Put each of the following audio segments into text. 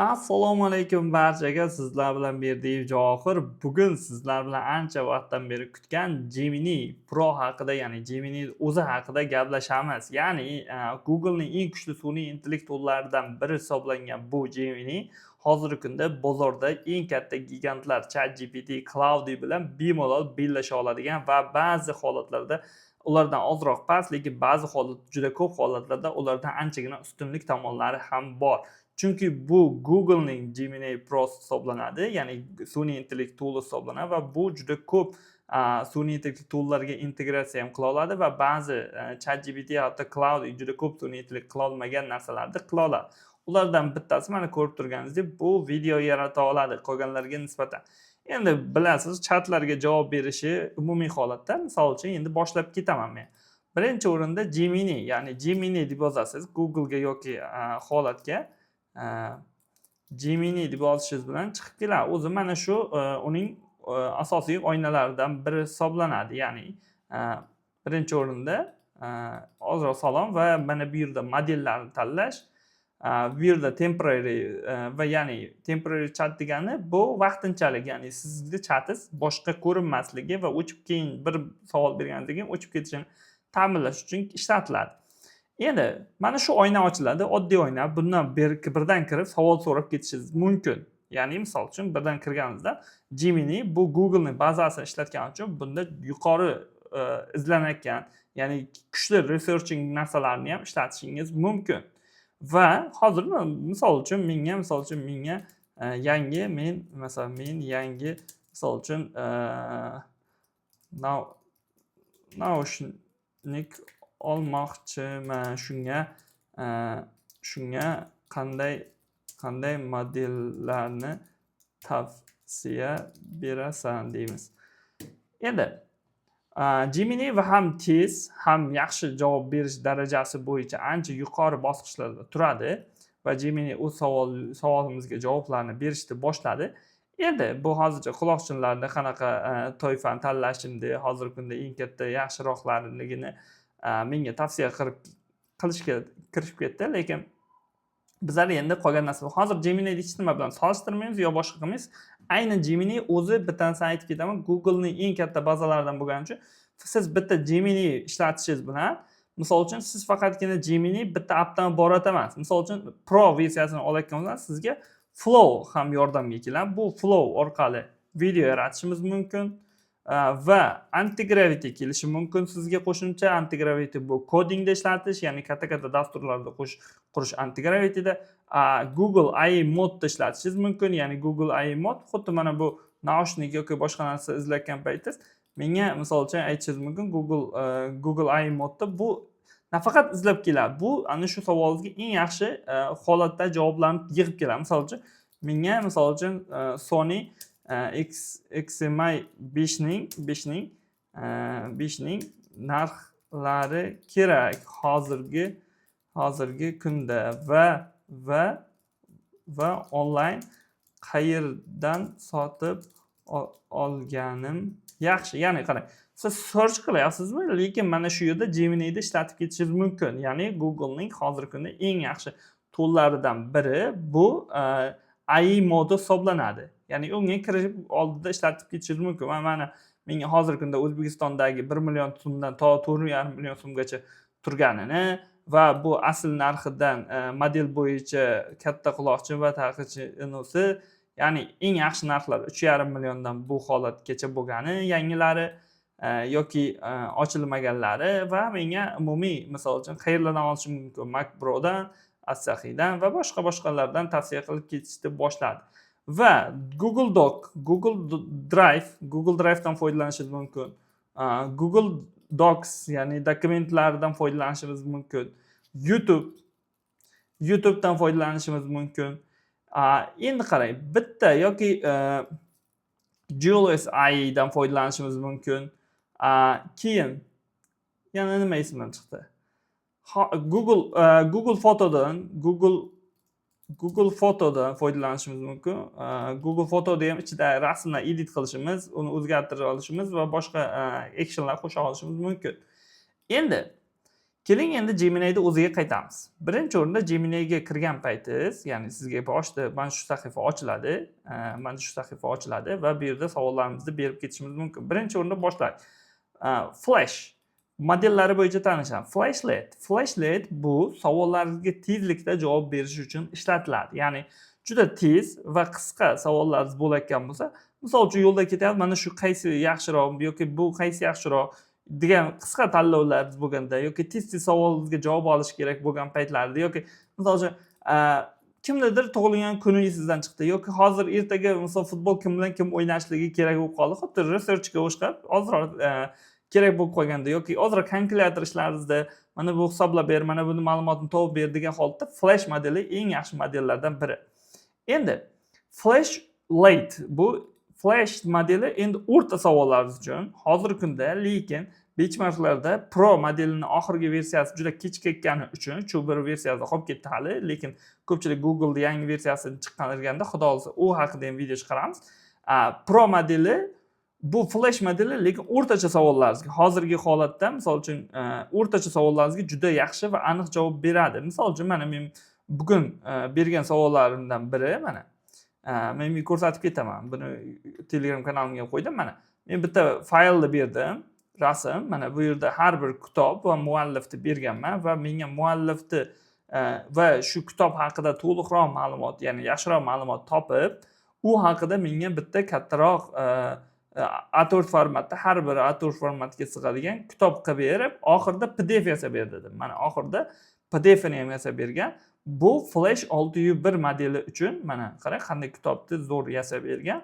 Assalomu alaykum barchaga. Sizlar bilan Berdiyev Javohir. Bugun sizlar bilan ancha vaqtdan beri kutgan Gemini Pro haqida, ya'ni Gemini o'zi haqida gaplashamiz. Ya'ni Google'ning eng kuchli sun'iy intellekt to'llaridan biri hisoblangan bu Gemini hozirgi kunda bozorda eng katta gigantlar ChatGPT, Claude bilan bemalol bellasha oladigan va ba'zi holatlarda ulardan ozroq past, lekin ba'zi juda ko'p holatlarda ulardan anchagina ustunlik tomonlari ham bor. Chunki bu Google'ning Gemini Pro hisoblanadi, ya'ni sun'iy intellekt tool hisoblanadi va bu juda ko'p sun'iy intellekt toollarga integratsiya ham qila oladi va ba'zi ChatGPT yoki Claude juda ko'p sun'iy intellekt qila olmagan narsalarni qila oladi. Ulardan bittasi mana ko'rib turganingizdek, bu video yarata oladi qolganlarga nisbatan. Endi bilasiz, chatlarga javob berishi umumiy holatda, misol uchun endi boshlab ketaman men. Birinchi o'rinda Gemini, ya'ni Gemini deb yozasiz Google ga yoki holatga Gemini deb yozishingiz bilan chiqib keladi. O'zi mana shu uning asosiy oynalaridan biri hisoblanadi. Ya'ni birinchi o'rinda ozroq salom va mana bu yerda modellarni tanlash, bu yerda temporary va ya'ni temporary chat degani bu vaqtinchalik, ya'ni sizni chatingiz boshqa ko'rinmasligi va o'chib keyin bir savol bergandan keyin o'chib ketishini ta'minlash uchun ishlatiladi. Endi mana shu oyna ochiladi, oddiy oyna. Bundan birdan kirib savol so'rab ketishingiz mumkin. Ya'ni misol uchun birdan kirganingizda Gemini bu Google'ning bazasini ishlatgani uchun bunda yuqori izlanayotgan, ya'ni kuchli researching narsalarni ham ishlatishingiz mumkin. Va hozir misol uchun menga yangi misol uchun naushnik olmoqchiman. Shunga qanday modellarni tavsiya berasan deymiz. Endi Gemini va ham tez, ham yaxshi javob berish darajasi bo'yicha ancha yuqori bosqichlarda turadi va Gemini o'z savolimizga javoblarni berishni boshladi. Endi bu hozircha quloqchinlarni qanaqa toifani tanlashimni, hozirgi kunda eng katta yaxshiroqlarini menga tavsiya qilishga kirishib ketdi, lekin bizlar endi qolgan narsa. Hozir Gemini hech nima bilan solishtirmaymiz yo boshqa qilmaymiz. Aynan Gemini o'zi bittanisini aytib ketaman. Google'ning eng katta bazalaridan bo'lgani uchun siz bitta Gemini ishlatishingiz bilan, misol uchun siz faqatgina Gemini bitta appdan iborat emas. Misol uchun Pro versiyasini olayotgan bo'lsangiz, sizga Flow ham yordamga keladi. Bu Flow orqali video yaratishimiz mumkin. Va anti-gravity kelishi mumkin sizga qo'shimcha. Anti-gravity bu kodingda ishlatish, ya'ni katta dasturlarda qurish anti-gravityda. Google AI modda ishlatishingiz mumkin, ya'ni Google AI mod xuddi mana bu naushnik yoki boshqa narsa izlayotgan paytingiz menga misol uchun aytishingiz mumkin Google AI modda bu nafaqat izlab keladi, bu ana shu savolingizga eng yaxshi holatda javoblarni yig'ib keladi. Misol uchun menga Sony XMI 5ning narxlari kerak hozirgi kunda va onlayn qayerdan sotib olganim yaxshi. Ya'ni qarang, siz search qilyapsizmi, lekin mana shu yerda Gemini'da ishlatib ketishingiz mumkin. Ya'ni Google'ning hozirgi kunda eng yaxshi to'llaridan biri bu AI modi hisoblanadi. Ya'ni unga kirib oldida ishlatib ketishingiz mumkin. Mana menga hozirgi kunda O'zbekistondagi 1 million so'mdan to 4,5 million so'mgacha turganini va bu asl narxidan model bo'yicha katta quloqchin va taqichinosi, ya'ni eng yaxshi narxlar 3,5 milliondan bu holatgacha bo'lgani, yangilari yoki ochilmaganlari va menga umumiy misol uchun qayerlardan olishim mumkin, Mac Pro'dan, Asahi'dan va boshqalardan tavsiya qilib ketishni boshladi. Va Google Drive'dan foydalanishingiz mumkin. Google Docs, ya'ni dokumentlardan foydalanishingiz mumkin. YouTube'dan foydalanishimiz mumkin. Endi qarang, bitta yoki Julius AI'dan foydalanishimiz mumkin. Keyin yana nima esimdan chiqdi? Google Photo'dan foydalanishimiz mumkin. Google Photo'da ham ichida rasmlar edit qilishimiz, uni o'zgartira olishimiz va boshqa actionlar qo'sha olishimiz mumkin. Endi Keling endi Gemini'da o'ziga qaytamiz. Birinchi o'rinda Gemini'ga kirgan paytingiz, ya'ni sizga boshida mana shu sahifa ochiladi, va bu yerda savollarimizni berib ketishimiz mumkin. Birinchi o'rinda boshlaylik. Flash modellari bo'yicha tanishamiz. Flashlet bu savollaringizga tezlikda javob berish uchun ishlatiladi. Ya'ni juda tez va qisqa savollaringiz bo'layotgan bo'lsa, misol uchun yo'lda ketyapsiz, mana shu qaysi yaxshiroq yoki bu qaysi yaxshiroq degan qisqa tanlovlaringiz bo'lganda yoki tez savolingizga javob olish kerak bo'lgan paytlarda yoki misol uchun kimnidir tug'ilgan kuni sizdan chiqdi yoki hozir ertaga misol futbol kim bilan kim o'ynashligi kerak bo'lib qoldi, xuddi researchga o'xshab ozroq kerak bo'lib qolganda yoki ozroq kalkulyator ishlaringizda mana bu hisoblab ber, mana buni ma'lumotni topib ber degan holatda Flash modeli eng yaxshi modellardan biri. Endi Flashlet bu Flash modeli endi o'rta savollaringiz uchun hozirgi kunda, lekin benchmarklarda Pro modelining oxirgi versiyasi juda kech ketgani uchun shu bir versiyada qolib ketdi hali, lekin ko'pchilik Google'da yangi versiyasini chiqarganda xudo olsa u haqida ham video chiqaramiz. Pro modeli bu Flash modeli, lekin o'rtacha savollaringizga hozirgi holatda misol uchun o'rtacha savollaringizga juda yaxshi va aniq javob beradi. Misol uchun mana men bugun bergan savollarimdan biri mana men ko'rsatib ketaman. Buni Telegram kanalimga qo'ydim mana. Men bitta faylni berdim, rasm. Mana bu yerda har bir kitob va muallifni berganman va menga muallifni va shu kitob haqida to'liqroq ma'lumot, ya'ni yaxshiroq ma'lumot topib, u haqida menga bitta kattaroq A4 formatda, har biri A4 formatiga sig'adigan kitob qilib berib, oxirida PDF yasab ber dedim. Mana oxirida PDFni ham yasab bergan. Bu Flash 601 modeli uchun mana qarang qanday kitobni zo'r yasab bergan.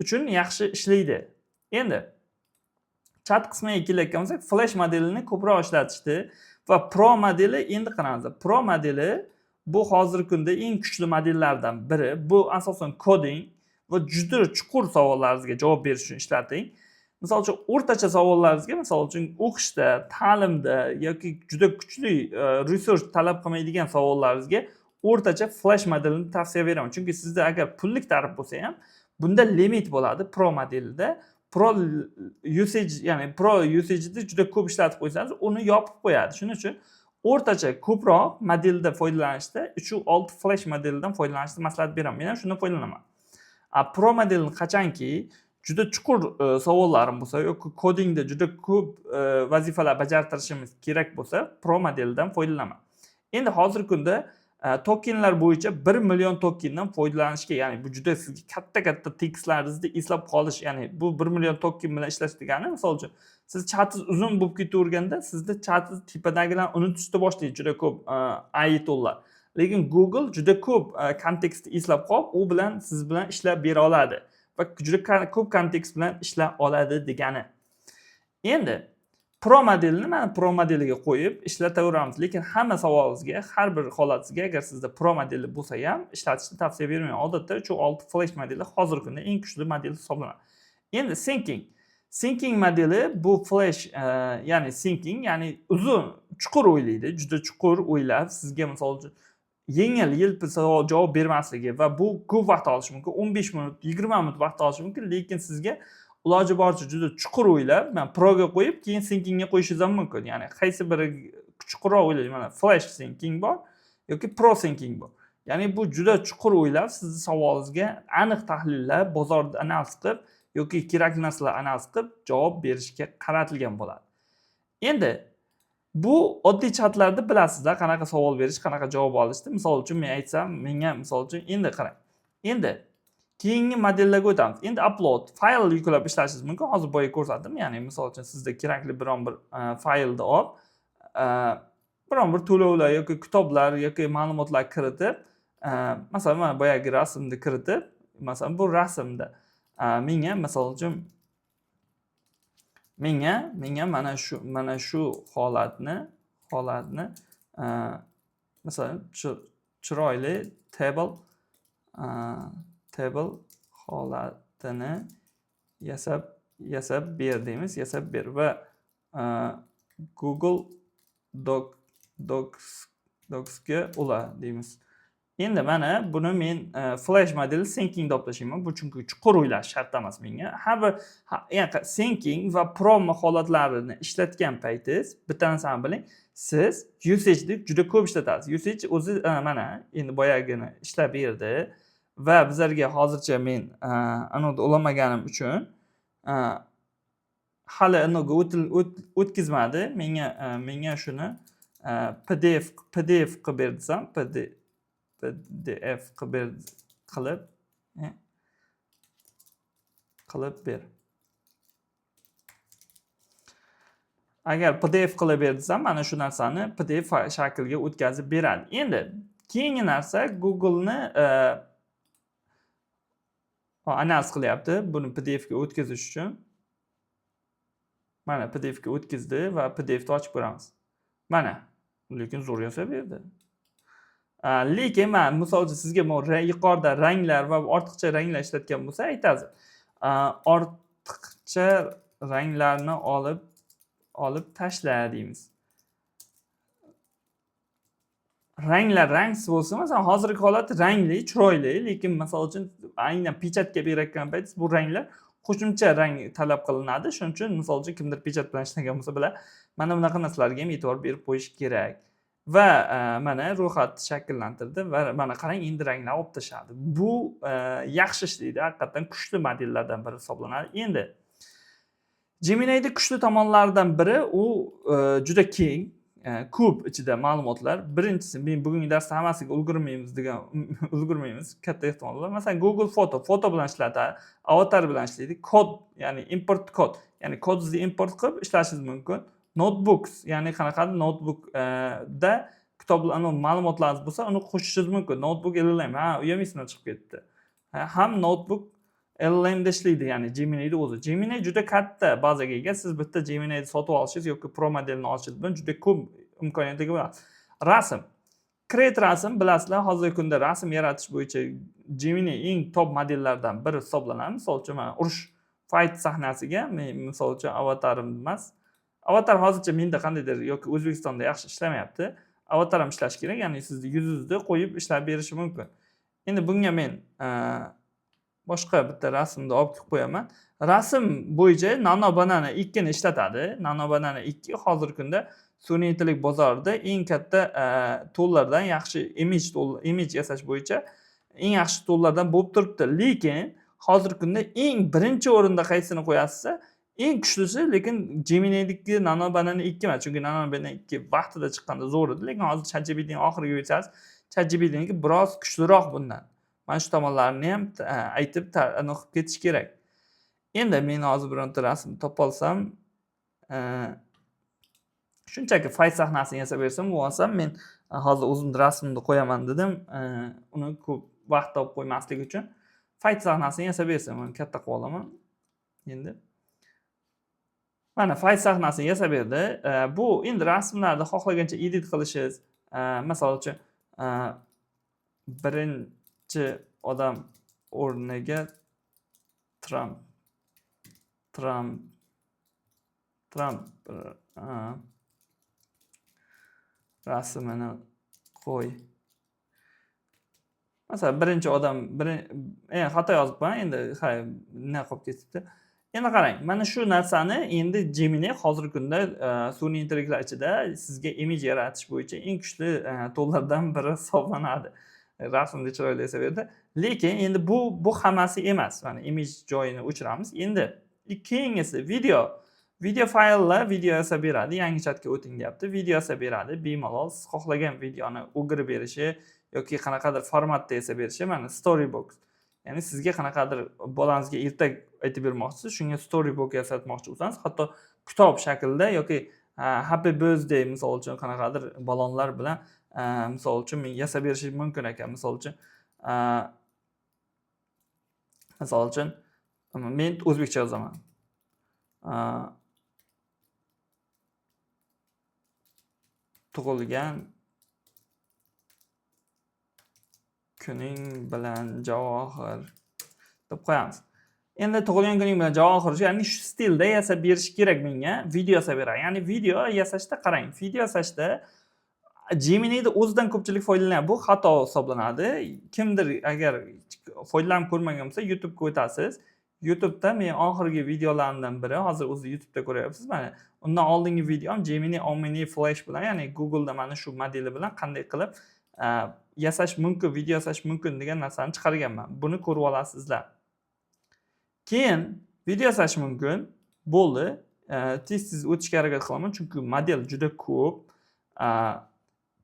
Uchun yaxshi ishlaydi. Endi chat qismiga kelayotgan bo'lsak, Flash modelini ko'proq ishlatishdi va Pro modeli endi qaranglar. Pro modeli bu hozirgi kunda eng kuchli modellardan biri. Bu asosan coding va juda chuqur savollaringizga javob berish uchun ishlating. Misol uchun o'rtacha savollaringizga, misol uchun o'qishda, ta'limda yoki juda kuchli research talab qilmaydigan savollaringizga o'rtacha Flash modelini tavsiya beraman. Chunki sizda agar pullik tarif bo'lsa ham, bunda limit bo'ladi Pro modelida. Pro usage'da juda ko'p ishlatib qo'ysangiz, uni yopib qo'yadi. Shuning uchun o'rtacha ko'proq modelda foydalanishda 3.6 Flash modelidan foydalanishni maslahat beraman. Men ham shundan foydalanaman. Pro modelni qachonki juda chuqur savollarim bo'lsa yoki kodingda juda ko'p vazifalar bajartirishimiz kerak bo'lsa, Pro modelidan foydalanaman. Endi hozirgi kunda tokenlar bo'yicha 1 million tokendan foydalanishga, ya'ni bu juda sizga katta tekstlaringizni eslab qolish, ya'ni bu 1 million token bilan ishlash degani, misol uchun siz chatingiz uzun bo'lib ketaverganda, sizda chatingiz tepadagilarni unutishni boshlaydi juda ko'p ayetollar. Lekin Google juda ko'p kontekstni eslab qolib, u bilan siz bilan ishlab bera oladi va juda ko'p kontekst bilan ishlab oladi degani. Endi Pro modelini mana Pro modeliga qo'yib ishlataveramiz, lekin hamma savolingizga, har bir holatingizga agar sizda Pro modeli bo'lsa ham ishlatishni tavsiya bermayman. Odatda 3.6 Flash modeli hozirgi kunda eng kuchli model hisoblanadi. Endi Thinking modeli bu Flash, ya'ni Thinking, ya'ni uzun, chuqur o'ylaydi, juda chuqur o'ylab sizga misol uchun yelpi savol javob bermasligi va bu ko'p vaqt olishi mumkin. 15 minut, 20 minut vaqt olishi mumkin, lekin sizga iloji boricha juda chuqur o'ylab, men Proga qo'yib, keyin Thinkingga qo'yishingiz ham mumkin. Ya'ni qaysi biri chuqurroq o'ylaydi, mana Flash Thinking bor yoki Pro Thinking bor. Ya'ni bu juda chuqur o'ylab, sizning savolingizga aniq tahlillab, bozorda analiz qilib yoki kerakli narsalar analiz qilib javob berishga qaratilgan bo'ladi. Endi bu oddiy chatlarda bilasizlar, qanaqa savol berish, qanaqa javob olishni. Misol uchun men aytsam, menga misol uchun endi qarang. Endi keyingi modellarga o'tamiz. Endi upload fayl yuklab ishlashingiz mumkin. Hozir boya ko'rsatdim. Ya'ni misol uchun sizda kerakli biron bir faylni olib, biron bir to'lovlar yoki kitoblar yoki ma'lumotlar kiritib, masalan, mana boyagi rasmni kiritib, masalan, bu rasmda menga misol uchun menga mana shu holatni masalan chiroyli table holatini yasab ber deymiz, yasab ber va Google Docsga ula deymiz. Endi mana buni men flash model syncing deb tashlayman. Bu chunki chuqur o'ylash shart emas menga. Har bir yani syncing va promo holatlarini ishlatgan paytingiz bitta narsani biling, siz usage'ni juda ko'p ishlatasiz. Usage o'zi mana endi boyagini ishlab berdi va bizlarga hozircha men anodi ulamaganim uchun hali aniga o'tkazmadi. Menga shuni PDF qilib ber desam, PDF qilib ber. Agar PDF qilib ber desam, mana shu narsani PDF shakliga o'tkazib beradi. Endi keyingi narsa Google'ni analiz qilyapti buni PDF ga o'tkazish uchun. Mana PDF ga o'tkazdi va PDF ni ochib ko'ramiz. Mana, lekin zo'r yasab berdi. Lekin men misol uchun sizga yuqorida ranglar va ortiqcha ranglar ishlatgan bo'lsa aytasiz. Ortiqcha ranglarni olib tashla deymiz. Ranglar rangsiz bo'lsa, masalan, hozirgi holat rangli, chiroyli, lekin misol uchun aynan pechatga berayotgan payt bu ranglar qo'shimcha rang talab qilinadi. Shuning uchun misol uchun kimdir pechat bilan ishlagan bo'lsa bilan mana bunaqa narsalarga ham e'tibor berib qo'yish kerak. Va mana ro'yxat shakllantirdi va mana qarang, endi ranglar olib tashladi. Bu yaxshi ishlaydi, haqiqatan kuchli modellardan biri hisoblanadi. Endi Gemini'ning kuchli tomonlaridan biri u juda keng, ko'p ichida ma'lumotlar. Birinchisi, men bugungi darsda hammasiga ulgurmaymiz katta ehtimol bilan. Masalan, Google foto bilan ishlatadi, avatar bilan ishlaydi, kod, ya'ni import kod, ya'ni kodingizni import qilib ishlashingiz mumkin. Notebooks, ya'ni qanaqadir notebook da kitoblarni ma'lumotlaringiz bo'lsa, uni qo'shishingiz mumkin. Notebook LLM, u ham esimdan chiqib ketdi. Ham notebook LLM da ishlaydi, ya'ni Gemini'ning o'zi. Gemini juda katta bazaga ega. Siz bitta Gemini'ni sotib olishingiz yoki Pro modelini olishingiz bilan juda ko'p imkoniyatga ega. Rasm. Create rasm, bilasizlar, hozirgi kunda rasm yaratish bo'yicha Gemini eng top modellardan biri hisoblanadi. Misol uchun mana urush fight sahnasiga men misol uchun avatarim emas. Avatar hozircha menda qandaydir yoki O'zbekistonda yaxshi ishlamayapti. Avatar ham ishlash kerak, ya'ni sizni yuzingizni qo'yib ishlab berishi mumkin. Endi bunga men boshqa bitta rasmni olib kelib qo'yaman. Rasm bo'yicha Nano Banana 2 ni ishlatadi. Nano Banana 2 hozirgi kunda sun'iy intellekt bozorida eng katta toollardan, yaxshi image yasash bo'yicha eng yaxshi toollardan bo'lib turibdi. Lekin hozirgi kunda eng birinchi o'rinda qaysini qo'yasiz? Eng kuchlisi lekin Gemini'niki Nano Banana 2 emas. Chunki Nano Banana 2 vaqtida chiqqanda zo'r edi, lekin hozir ChatGPTning oxiriga o'tsangiz, ChatGPTniki biroz kuchliroq bundan. Mana shu tomonlarini ham aytib aniq qilib ketish kerak. Endi men hozir bironta rasm topolsam, shunchaki fight sahnasini yasab bersam, u olsam, men hozir o'zimning rasmimni qo'yaman dedim. Uni ko'p vaqt olib qo'ymaslik uchun fight sahnasini yasab bersam, uni katta qilib olaman. Endi mana fight sahnasini yasab berdi. Bu endi rasmlarni xohlagancha edit qilishingiz, misol uchun birinchi odam o'rniga Trump rasmini qo'y. Masalan, birinchi odam xato yozibman, endi nima qilib ketibdi. Endi qarang, mana shu narsani endi Gemini hozirgi kunda sun'iy intellektlar ichida sizga image yaratish bo'yicha eng kuchli toollardan biri hisoblanadi. Rasmni chiroyli yasab berdi. Lekin endi bu hammasi emas. Mana image joyini o'chiramiz. Endi keyingisi video fayllar video yasab beradi. Yangi chatga o'ting deyapti. Video yasab beradi. Bemalol siz xohlagan videoni o'girib berishi yoki qanaqadir formatda yasab berishi. Mana Storybox. Ya'ni sizga qanaqadir bolangizga ertak aytib bermoqchisiz, shunga Storybox yasatmoqchi bo'lsangiz, hatto kitob shaklida yoki Happy Birthday misol uchun qanaqadir balonlar bilan misol uchun men yasab berishim mumkin ekan. Misol uchun men o'zbekcha yozaman. Tug'ilgan kuning bilan Javohir deb qo'yamiz. Endi tug'ilgan kuning bilan Javohir, ya'ni shu stilda yasab berish kerak menga. Video yasab beradi. Ya'ni video yasashda qarang. Video yasashda Gemini'ni o'zidan ko'pchilik foydalanadi. Bu xato hisoblanadi. Kimdir agar foydalanib ko'rmagan bo'lsa, YouTube'ga o'tasiz. YouTube'da men oxirgi videolarimdan biri, hozir o'zi YouTube'da ko'ryapsiz. Mana undan oldingi videom Gemini Omni Flash bilan, ya'ni Google'da mana shu modeli bilan qanday qilib yasash mumkin, video yasash mumkin degan narsani chiqarganman. Buni ko'rib olasizlar. Keyin video yasash mumkin. Bo'ldi. Tez-tez o'tishga harakat qilaman, chunki model juda ko'p.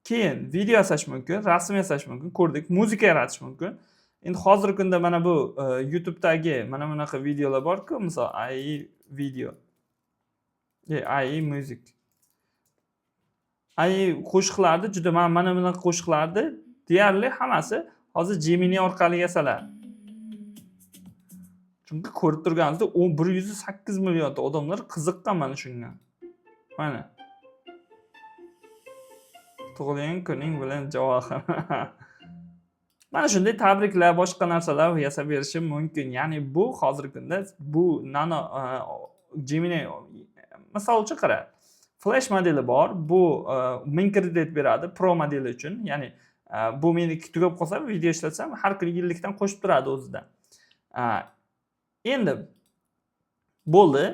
Keyin video yasash mumkin, rasm yasash mumkin, ko'rdik, muzika yaratish mumkin. Endi hozirgi kunda mana bu YouTube'dagi mana bunaqa videolar bor-ku, misol AI video. AI music. AI qo'shiqlarni juda mana bunaqa qo'shiqlarni deyarli hammasi hozir Gemini orqali yasaladi. Chunki ko'rib turganingizda 108 million odamlar qiziqqan mana shunga. Mana. Tug'ilgan kuning bilan Javohir. Mana shunday tabriklar, boshqa narsalar yasab berishim mumkin. Ya'ni bu hozirgi kunda bu nano Gemini misol uchun qara. Flash modeli bor. Bu 1000 kredit beradi Pro modeli uchun. Ya'ni bu meniki tugab qolsa, video ishlatsam har kuni yillikdan qo'shib turadi o'zida. Endi bo'ldi.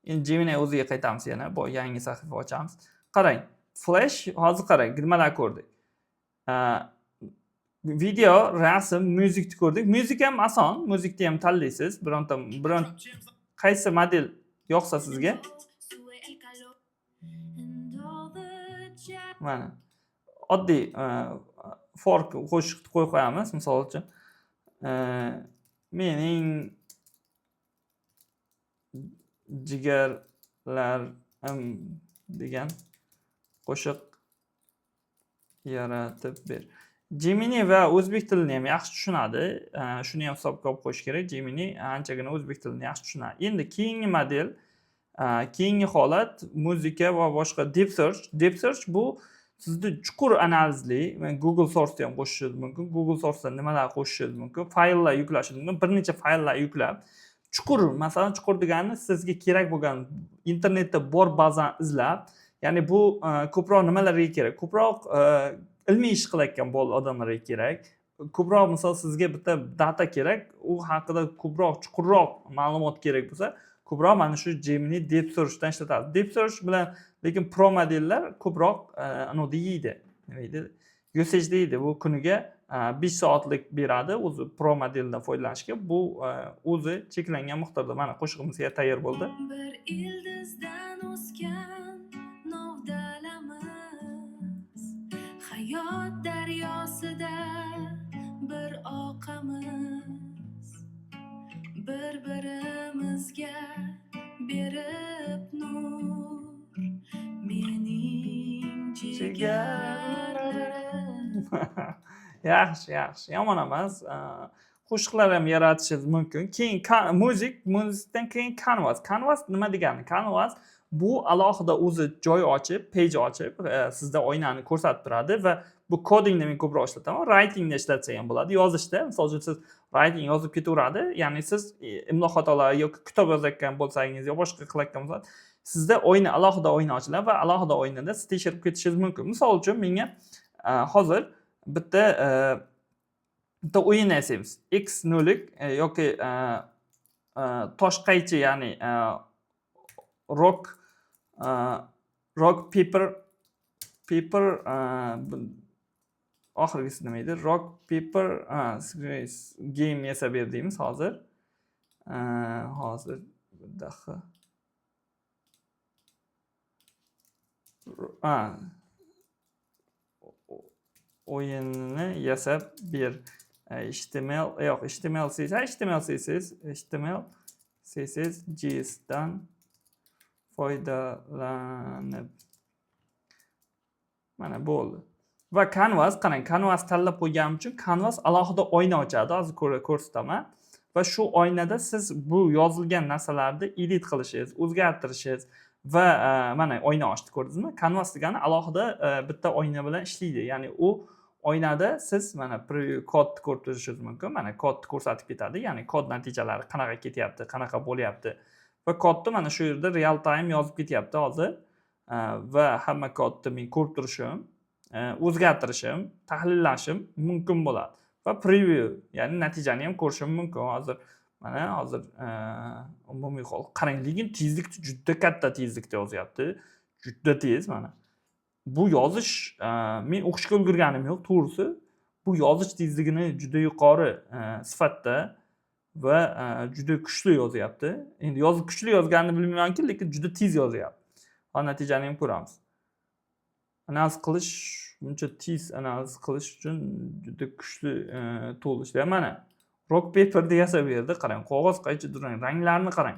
Endi Gemini o'ziga qaytamiz yana. Bu yangi sahifa ochamiz. Qarang. Flash hozir qarang, nimalar ko'rdik. Video, rasm, muzikni ko'rdik. Muzik ham oson, muzikni ham tanlaysiz. Biron qaysi model yoqsa sizga. Mana. Oddiy fork qo'shiqni qo'yib qo'yamiz, misol uchun. Mening jigarlarim degan qo'shiq yaratib ber. Gemini va o'zbek tilini ham yaxshi tushunadi. Shuni ham hisobga olib qo'yish kerak. Gemini anchagina o'zbek tilini yaxshi tushunadi. Endi keyingi model, keyingi holat muzika va boshqa deep search. Deep search bu sizni chuqur analizli, Google Source'da ham qo'shishingiz mumkin. Google Source'da nimalar qo'shishingiz mumkin? Fayllar yuklashingiz mumkin. Bir necha fayllar yuklab, chuqur, masalan, chuqur degani sizga kerak bo'lgan internetda bor bazani izlab, ya'ni bu ko'proq nimalarga kerak? Ko'proq ilmiy ish qilayotgan odamlarga kerak. Ko'proq misol sizga bitta data kerak, u haqida ko'proq chuqurroq ma'lumot kerak bo'lsa, ko'proq mana shu Gemini Deep Search'dan ishlatadi. Deep Search bilan lekin Pro modellar ko'proq yeydi. Nima deydi? Usage deydi. Bu kuniga 5 soatlik beradi o'zi Pro modeldan foydalanishga. Bu o'zi cheklangan miqdorda. Mana qo'shig'imiz tayyor bo'ldi. Bir ildizdan o'sgan novdalamiz, hayot daryosida bir oqamiz, bir-birimizga berib nur, mening jigarlarim. Yaxshi, yomon emas. Qo'shiqlar ham yaratishingiz mumkin. Keyin muzikdan keyin Canvas. Canvas nima degani? Canvas bu alohida o'zi joy ochib, page ochib, sizda oynani ko'rsatib turadi va bu kodingni men ko'proq ishlataman. Writingda ishlatsa ham bo'ladi. Yozishda, misol uchun siz writing yozib ketaveradi. Ya'ni siz imlo xatolari yoki kitob yozayotgan bo'lsangiz yo boshqa qilayotgan bo'lsangiz, sizda alohida oyna ochiladi va alohida oynada siz tekshirib ketishingiz mumkin. Misol uchun menga hozir bitta o'yin yasaymiz. X0 yoki toshqaychi, ya'ni rock paper oxirgisi nima edi? Rock paper game yasab ber deymiz hozir. Hozir dahi o'yinni yasab ber. HTML, CSS, JS dan foydalanib. Mana bo'ldi. Va Canvas, qarang, Canvas tanlab qo'yganim uchun Canvas alohida oyna ochadi. Hozir ko'rsataman. Va shu oynada siz bu yozilgan narsalarni edit qilishingiz, o'zgartirishingiz va mana oyna ochdi, ko'rdingizmi? Canvas degani alohida bitta oyna bilan ishlaydi. Ya'ni u oynada siz mana kodni ko'rib turishingiz mumkin. Mana kodni ko'rsatib ketadi. Ya'ni kod natijalari qanaqa ketyapti, qanaqa bo'lyapti. Va kodni mana shu yerda real time yozib ketyapti hozir. Va hamma kodni men ko'rib turishim. o'zgartirishim, tahlillashim mumkin bo'ladi. Va preview, ya'ni natijani ham ko'rishim mumkin. Hozir umumiy hol qarang, lekin tezlik juda katta tezlikda yozyapti. Juda tez mana. Bu yozish men o'qishga ulgurganim yo'q, to'g'risi. Bu yozish tezligini juda yuqori sifatda va juda kuchli yozyapti. Endi kuchli yozganini bilmaymanki, lekin juda tez yozyapti. Hozir natijani ham ko'ramiz. Analiz qilish, buncha tez analiz qilish uchun juda kuchli tool ishlayapti. Mana rock paperda yasab berdi. Qarang, qog'oz qaychi durang, ranglarni qarang.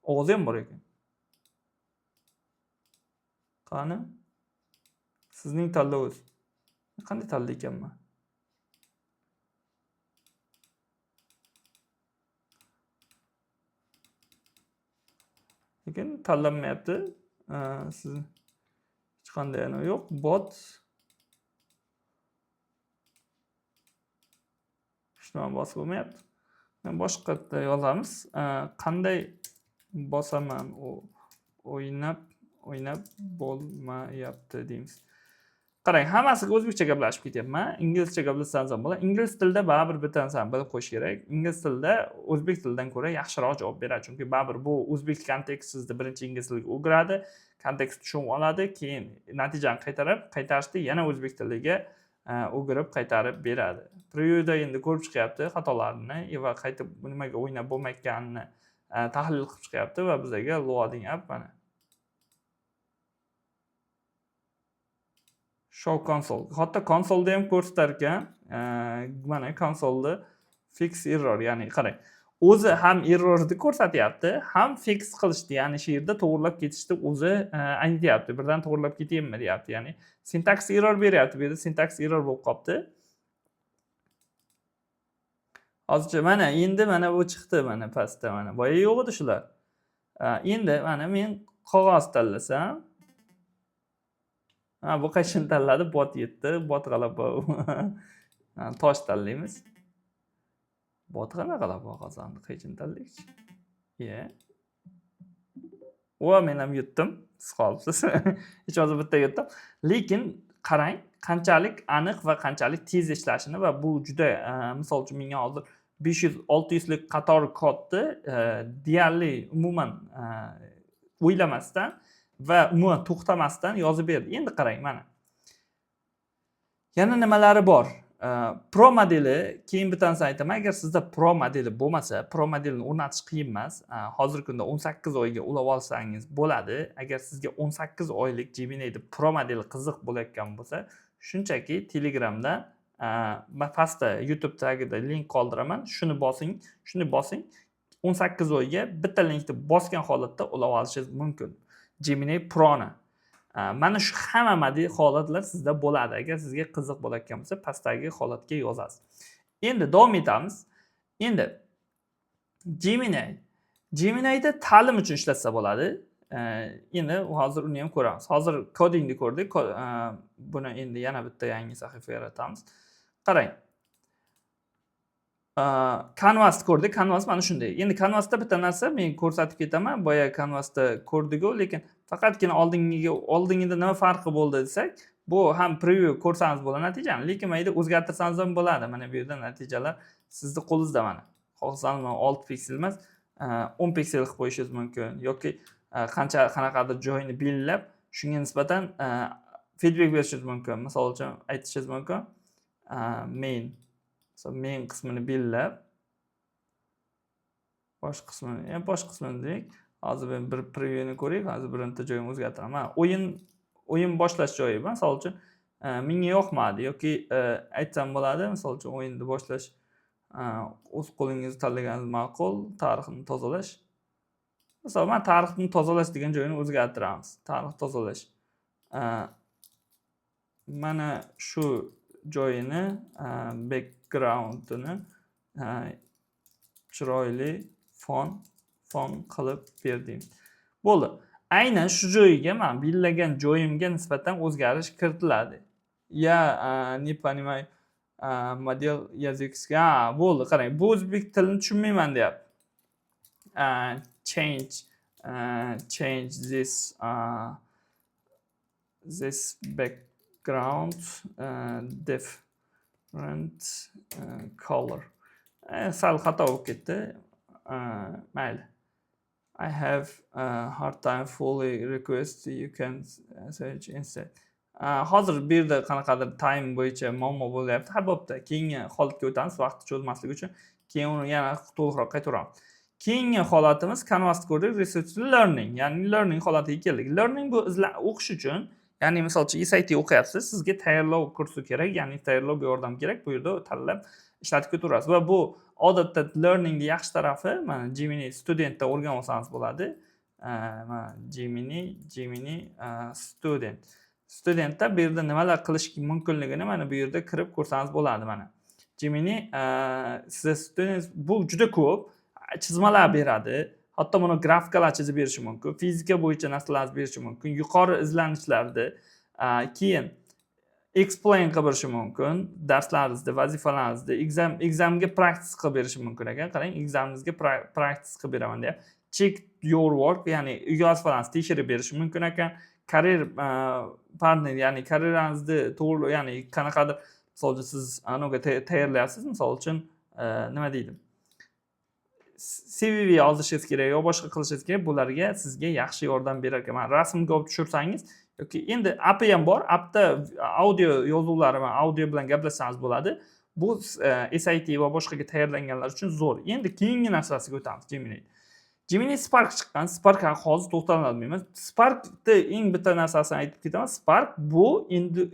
Ovozi ham bor ekan. Qani? Sizning tanlovingiz. Qanday tanlaykanman? Lekin tanlanmayapti. Siz hech qanday yo'q. Bot shuni bosib bo'lmayapti. Boshqa yozamiz. Qanday bosaman o'ynab bo'lmayapti deymiz. Qarang, hammasiga o'zbekcha gaplashib ketyapman. Inglizcha gaplashsangiz ham bo'ladi. Ingliz tilida baribir bitta narsani bilib qo'yish kerak. Ingliz tilida o'zbek tilidan ko'ra yaxshiroq javob beradi. Chunki baribir bu o'zbek kontekst sizni birinchi ingliz tiliga o'giradi, kontekst tushunib oladi, keyin natijani qaytarishda yana o'zbek tiliga o'girib qaytarib beradi. Previewda endi ko'rib chiqyapti xatolarni va qaytib nimaga o'ynab bo'lmayotganini tahlil qilib chiqyapti va bizga loading up mana show console. Hatto konsolda ham ko'rsatar ekan. Mana konsolda fix error, ya'ni qarang. O'zi ham errorni ko'rsatyapti, ham fix qilishni, ya'ni shu yerda to'g'rilab ketishni o'zi aytyapti. Birdan to'g'rilab ketaymi deyapti. Ya'ni syntax error beryapti. Bu yerda syntax error bo'lib qolibdi. Hozircha mana endi mana bu chiqdi, mana pastda mana. Boya yo'q edi shular. Endi mana men qog'oz tanlasam, bu qaychini tanladi, bot yetdi, bot g'alaba. Tosh tanlaymiz. Bot g'alaba qozondi, qaychini tanlaylik. Men ham yutdim, siz qolibsiz. Hech hozir bitta yutdim. Lekin qarang, qanchalik aniq va qanchalik tez ishlashini va bu juda, misol uchun menga hozir 500-600 lik qator kodni deyarli umuman o'ylamasdan va umuman to'xtamasdan yozib berdi. Endi qarang mana. Yana nimalari bor? Pro modeli, keyin bittanisini aytaman. Agar sizda Pro modeli bo'lmasa, Pro modelini o'rnatish qiyin emas. Hozirgi kunda 18 oyga ulab olsangiz bo'ladi. Agar sizga 18 oylik Gemini'da Pro modeli qiziq bo'layotgan bo'lsa, shunchaki Telegramda pastda YouTube tagida link qoldiraman. Shuni bosing. 18 oyga bitta linkni bosgan holatda ulab olishingiz mumkin. Gemini Pro'ni. Mana shu hamma model holatlar sizda bo'ladi. Agar sizga qiziq bo'layotgan bo'lsa, pastdagi holatga yozasiz. Endi davom etamiz. Endi Gemini'da ta'lim uchun ishlatsa bo'ladi. Endi hozir uni ham ko'ramiz. Hozir kodingni ko'rdik. Buni endi yana bitta yangi sahifa yaratamiz. Qarang. Canvas ko'rdik. Canvas mana shunday. Endi Canvasda bitta narsa men ko'rsatib ketaman. Boya Canvasda ko'rdik-ku, lekin faqatgina oldingida nima farqi bo'ldi desak, bu ham preview ko'rsangiz bo'ladi natijani, lekin mayda o'zgartirsangiz ham bo'ladi. Mana bu yerda natijalar sizning qo'lingizda mana. Xohlasangiz 6 piksel emas, 10 piksel qilib qo'yishingiz mumkin yoki qanaqadir joyini belgilab, shunga nisbatan feedback berishingiz mumkin. Misol uchun aytishingiz mumkin, main qismini belgilab, bosh qismini deylik. Hozir men bir previewni ko'raylik. Hozir birinta joyini o'zgartiraman. O'yin boshlash joyi, misol uchun menga yoqmadi yoki aytsam bo'ladi, misol uchun o'yinni boshlash o'z qo'lingizni tanlaganingiz ma'qul, tarixni tozalash. Masalan, men tarixni tozalash degan joyini o'zgartiramiz. Tarix tozalash. Mana shu joyini, backgroundini chiroyli fon qilib berdim. Bo'ldi. Aynan shu joyiga men belgilagan joyimga nisbatan o'zgarish kiritiladi. Не понимаю, model языкskiga. Bo'ldi, qarang, bu o'zbek tilini tushunmayman deyapti. Change this background different color. Sal xato bo'lib ketdi. Mayli. I have a hard time fully request you can search instead. Hozir bu yerda qanaqadir time bo'yicha muammo bo'lyapti. Ha, bo'pti. Keyingi holatga o'tamiz vaqtni cho'zmaslik uchun. Keyin uni yana to'liqroq qaytaramiz. Keyingi holatimiz canvasda ko'rdik, research learning, ya'ni learning holatiga keldik. Learning bu o'qish uchun, ya'ni misol uchun SAT o'qiyapsiz, sizga tayyorlov kursi kerak, ya'ni tayyorlovga yordam kerak. Bu yerda tanlab ishlatib ketaverasiz. Va bu odatda learningning yaxshi tarafi, mana Gemini Studentda o'rganib olsangiz bo'ladi. Mana Gemini Student. Studentda bu yerda nimalar qilish mumkinligini mana bu yerda kirib ko'rsangiz bo'ladi mana. Gemini siz student bu juda ko'p chizmalar beradi. Hatto buni grafikalar chizib berishi mumkin. Fizika bo'yicha narsalarni berishi mumkin. Yuqori izlanishlarda keyin explain qilib berishi mumkin. Darslaringizda, vazifalaringizda, examga practice qilib berishi mumkin ekan. Qarang, examingizga practice qilib beraman deyapti. Check your work, ya'ni uyga vazifalarni tekshirib berishi mumkin ekan. Career partner, ya'ni karyerangizni to'g'ri, ya'ni qanaqadir misol uchun siz anoga tayyorlayapsiz, misol uchun nima deydi? CV yozishingiz kerak yo boshqa qilishingiz kerak, bularga sizga yaxshi yordam berar ekan. Mana rasmga olib tushirsangiz yoki endi api ham bor. Appda audio yozuvlari va audio bilan gaplashsangiz bo'ladi. Bu SAT va boshqaga tayyorlanganlar uchun zo'r. Endi keyingi narsasiga o'tamiz. Gemini Spark chiqqan. Sparkga hozir to'xtalib olmayman. Sparkda eng bitta narsasini aytib ketaman. Spark bu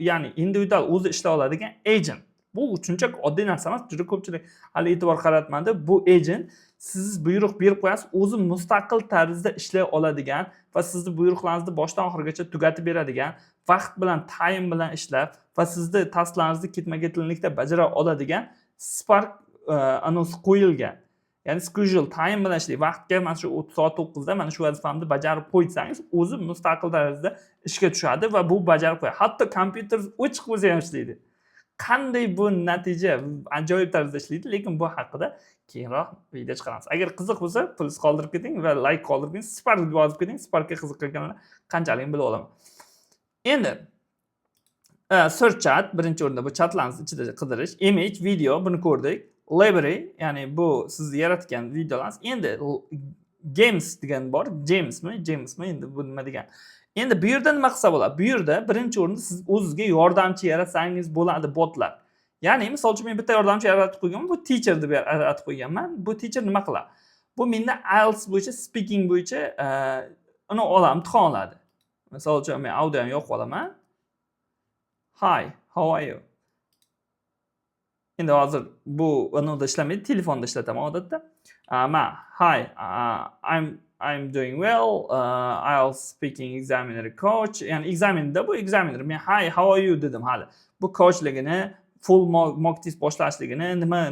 ya'ni individual o'zi ishlay oladigan agent. Bu shunchaki oddiy narsa emas. Juda ko'pchilik hali e'tibor qaratmadi. Bu agent siz buyruq berib qo'yasiz, o'zi mustaqil tarzda ishlay oladigan va sizni buyruqlaringizni boshdan oxirigacha tugatib beradigan, vaqt bilan, time bilan ishlab va sizni tasklaringizni ketma-ketlikda bajara oladigan Spark anonsi qo'yilgan. Ya'ni schedule time bilan ishlaydi. Vaqtga mana shu soat 9 da mana shu vazifamni bajarib qo'ysangiz, o'zi mustaqil tarzda ishga tushadi va bu bajarib qo'yadi. Hatto kompyuter o'chiq bo'lsa ham ishlaydi. Qanday bu natija ajoyib tarzda ishlaydi, lekin bu haqida keyinroq video chiqaramiz. Agar qiziq bo'lsa, plus qoldirib keting va like qoldirib keting, Spark deb yozib keting. Sparkga qiziqganlar qanchalik bilib olaman. Endi search chat birinchi o'rinda, bu chatlarning ichida qidirish, image, video buni ko'rdik. Library, ya'ni bu siz yaratgan videolaringiz. Endi games degan bor. Jamesmi, endi bu nima degan? Endi bu yerda nima qilsa bo'ladi? Bu yerda birinchi o'rinda siz o'zingizga yordamchi yaratsangiz bo'ladi botlar. Ya'ni misol uchun men bitta yordamchi yaratib qo'yganman, bu teacher deb yaratib qo'yganman. Bu teacher nima qiladi? Bu menda IELTS bo'yicha, speaking bo'yicha uni oladi, imtihon oladi. Misol uchun men audioni yo'qib olaman. Hi, how are you? Endi hozir bu anoda ishlamaydi, telefonda ishlataman odatda. Hi, I'm doing well. IELTS speaking examiner coach. Ya'ni examinda bu examiner. Men hi, how are you dedim hali. Bu coachligini, full mock test boshlashligini,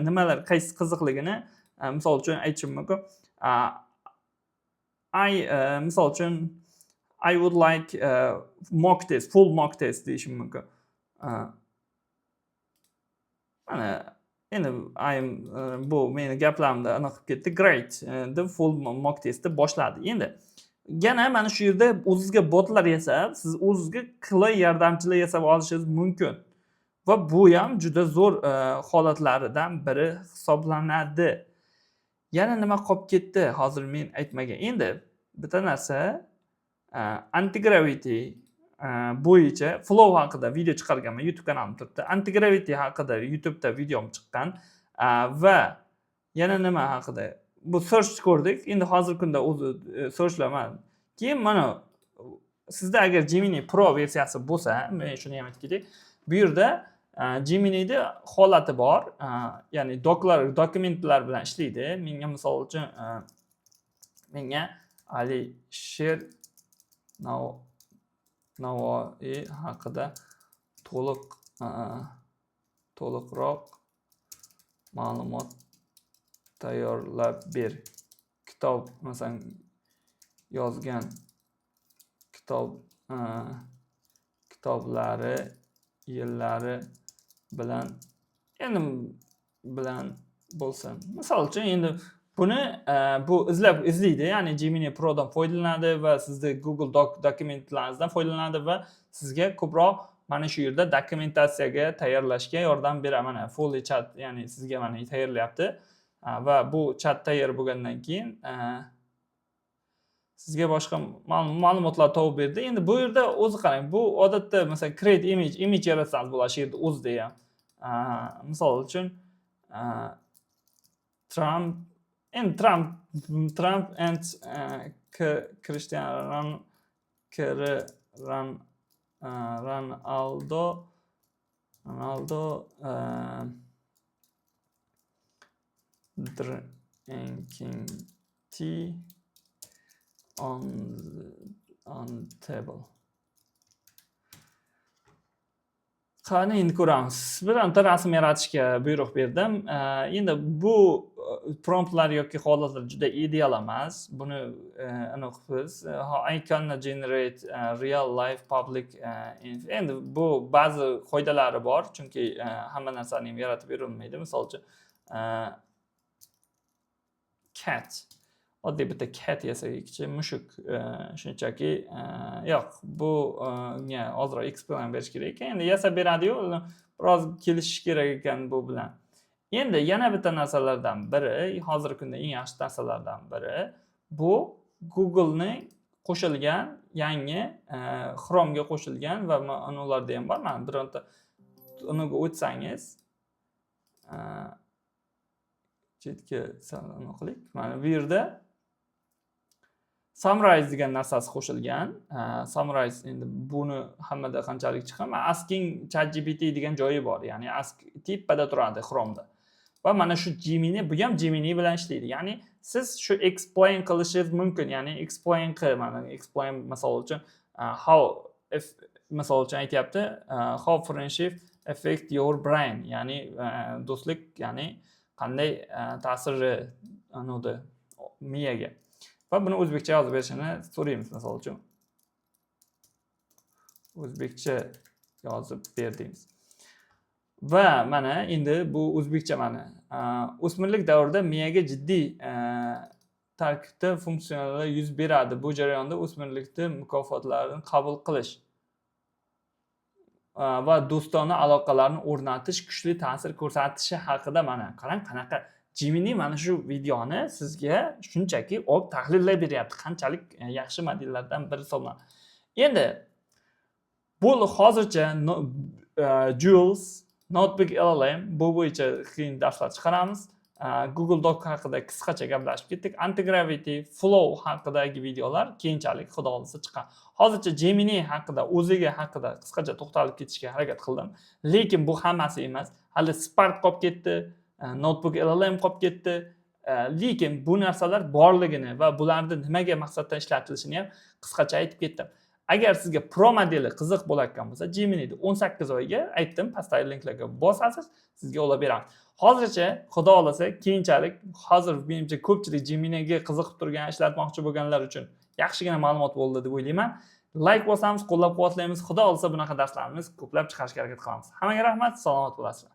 nimalar qaysi qiziqligini misol uchun aytishim mumkin. Misol uchun I would like mock test, full mock test deyishim mumkin. Mana endi bu meni gaplarimda aniq qilib ketdi. Great. Deb full mock testni boshladi. Endi yana mana shu yerda o'zingizga botlar yasab, siz o'zingizga qulay yordamchilar yasab olishingiz mumkin. Va bu ham juda zo'r holatlaridan biri hisoblanadi. Yana nima qolib ketdi? Hozir men aytmagan. Endi bitta narsa anti-gravity bo'yicha flow haqida video chiqarganman, YouTube kanalim turibdi. Anti-gravity haqida YouTube'da videom chiqqan va yana nima haqida? Bu search ko'rdik. Endi hozir kunda o'zi searchlaman. Keyin mana sizda agar Gemini Pro versiyasi bo'lsa, men shuni ham aytib ketay. Bu yerda Gemini'da holati bor. Ya'ni dokumentlar bilan ishlaydi. Menga misol uchun Alisher Navoiy haqida to'liqroq ma'lumot tayyorlab ber. Kitob masalan yozgan kitoblari yillari bilan bo'lsin. Misol uchun endi buni bu izlaydi, ya'ni Gemini Pro'dan foydalanadi va sizning Google dokumentlaringizdan foydalanadi va sizga ko'proq mana shu yerda dokumentatsiyaga tayyorlashga yordam beradi. Mana fully chat, ya'ni sizga mana tayyorlayapti. Va bu chat tayyor bo'lgandan keyin sizga boshqa ma'lumotlar topib berdi. Endi bu yerda o'zi qarang, bu odatda masalan create image yaratsangiz bo'ladi shu yerda o'zida ham. Misol uchun Trump and Cristiano Ronaldo drinking tea on table. Qani endi ko'ramiz. Bironta rasm yaratishga buyruq berdim. Endi bu promptlar yoki holatlar juda ideal emas. Buni aniq biz I can generate real life public endi bu ba'zi qoidalari bor, chunki hamma narsani ham yaratib berilmaydi. Misol uchun cat, oddiy bitta cat yasagich, mushuk, shunchaki yo'q, bu ozroq explain berish kerak ekan. Endi yasab beradi-yu, biroz kelishish kerak ekan bu bilan. Endi yana bitta narsalardan biri, hozirgi kunda eng yaxshi narsalardan biri bu Google'ning qo'shilgan yangi Chrome'ga qo'shilgan va ularda ham bor. Mana bironta uniga o'tsangiz, chetga aniqlik. Mana bu yerda Summarize degan narsasi qo'shilgan. Summarize endi buni hammada qanchalik chiqqan? Asking ChatGPT degan joyi bor. Ya'ni ask tepada turadi Chrome'da. Va mana shu Gemini, bu ham Gemini bilan ishlaydi. Ya'ni siz shu explain qilishingiz mumkin. Ya'ni explain misol uchun misol uchun aytyapti, how friendship affect your brain. Ya'ni do'stlik, ya'ni qanday ta'siri anodi miyaga. Va buni o'zbekcha yozib berishini so'raymiz, misol uchun. O'zbekcha yozib berdingiz. Va mana endi bu o'zbekcha mana o'smirlik davrida miyaga jiddiy tarkibda funksiyalar yuz beradi. Bu jarayonda o'smirlikda mukofotlarni qabul qilish va do'stona aloqalarni o'rnatish kuchli ta'sir ko'rsatishi haqida mana qarang qanaqa Gemini mana shu videoni sizga shunchaki tahlillab beryapti. Qanchalik yaxshi modellardan biri hisoblanadi. Endi bu hozircha Jules Notebook LLM bu bo'yicha keyin darslar chiqaramiz. Google Doc haqida qisqacha gaplashib ketdik. Antigravity, Flow haqidagi videolar keyinchalik xudo xolisa chiqadi. Hozircha Gemini haqida, o'ziga haqida qisqacha to'xtalib ketishga harakat qildim. Lekin bu hammasi emas. Hali Spark qolib ketdi, Notebook LLM qolib ketdi. Lekin bu narsalar borligini va bularni nimaga maqsaddan ishlatilishini ham qisqacha aytib ketdim. Agar sizga Pro modeli qiziq bo'layotgan bo'lsa, Gemini'ni 18 oyga aytdim, pastdagi linklarga bosasiz, sizga olib beramiz. Hozircha xudo xolasa keyinchalik hozir menimcha ko'pchilik Gemini'ga qiziqib turgan, ishlatmoqchi bo'lganlar uchun yaxshigina ma'lumot bo'ldi deb o'ylayman. Like bosamiz, qo'llab-quvvatlaymiz. Xudo xolasa bunaqa darslarimiz ko'plab chiqarishga harakat qilamiz. Hammaga rahmat, salomat bo'lasizlar.